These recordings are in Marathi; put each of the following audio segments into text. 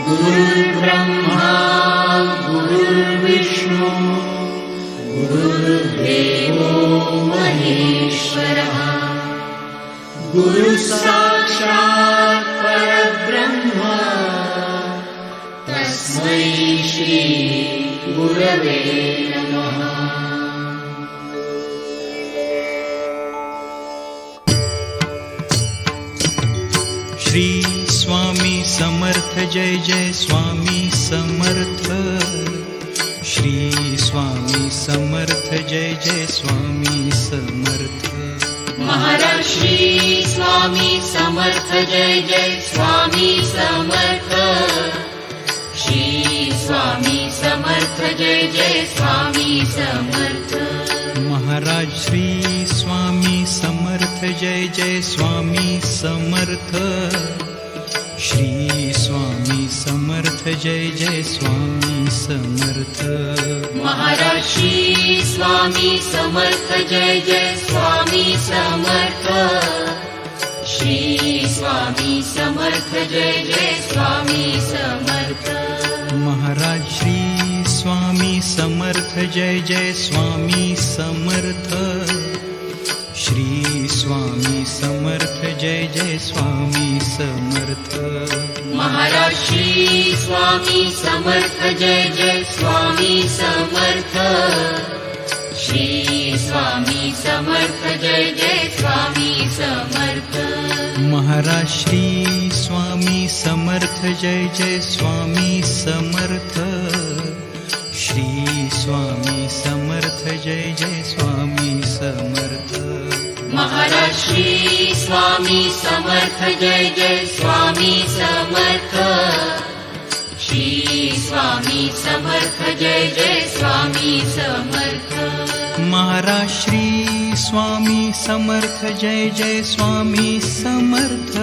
गुरुर्ब्रह्मा गुरुर्विष्णु गुरुर्देवो महेश्वरः गुरुसाक्षात् परब्रह्म तस्मै श्री गुरवे नमः। श्री स्वामी समर्थ जय जय स्वामी समर्थ। श्री स्वामी समर्थ जय जय स्वामी समर्थ। महाराज श्री स्वामी समर्थ जय जय स्वामी समर्थ। श्री स्वामी समर्थ जय जय स्वामी समर्थ। महाराज श्री स्वामी समर्थ जय जय स्वामी समर्थ। श्री स्वामी समर्थ जय जय स्वामी समर्थ। महाराज श्री स्वामी समर्थ जय जय स्वामी समर्थ। श्री स्वामी समर्थ जय जय स्वामी समर्थ। महाराज श्री स्वामी समर्थ जय जय स्वामी समर्थ। श्री स्वामी समर्थ जय जय स्वामी समर्थ। महाराज श्री स्वामी समर्थ जय जय स्वामी समर्थ। श्री स्वामी समर्थ जय जय स्वामी समर्थ। महाराज श्री स्वामी समर्थ जय जय स्वामी समर्थ। श्री स्वामी समर्थ जय जय स्वामी समर्थ। महाराज श्री स्वामी समर्थ जय जय स्वामी समर्थ। श्री स्वामी समर्थ जय जय स्वामी समर्थ। महाराज श्री स्वामी समर्थ जय जय स्वामी समर्थ।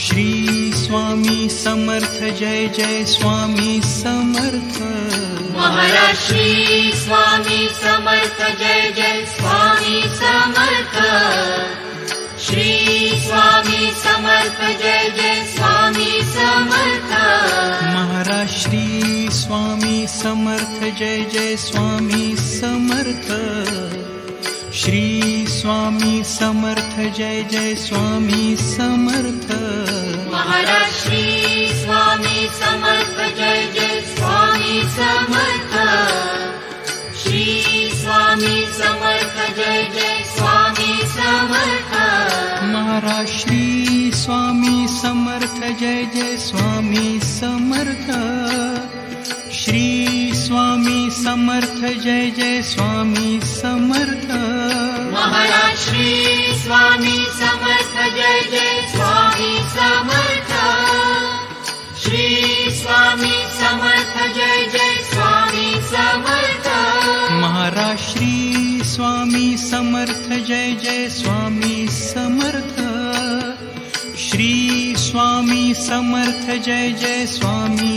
श्री स्वामी समर्थ जय जय स्वामी समर्थ। महाराज श्री स्वामी समर्थ जय जय स्वामी समर्थ। श्री स्वामी समर्थ जय जय स्वामी समर्थ। महाराज श्री स्वामी समर्थ जय जय स्वामी समर्थ। श्री स्वामी समर्थ जय जय स्वामी समर्थ। महाराज श्री स्वामी समर्थ जय जय स्वामी समर्थ। श्री स्वामी समर्थ जय जय स्वामी समर्थ। महाराज श्री स्वामी समर्थ जय जय स्वामी समर्थ। श्री स्वामी समर्थ जय जय स्वामी समर्थ। महाराज श्री स्वामी समर्थ जय जय स्वामी समर्थ। श्री स्वामी समर्थ जय जय स्वामी समर्थ। महाराज श्री स्वामी समर्थ जय जय स्वामी समर्थ। श्री स्वामी समर्थ जय जय स्वामी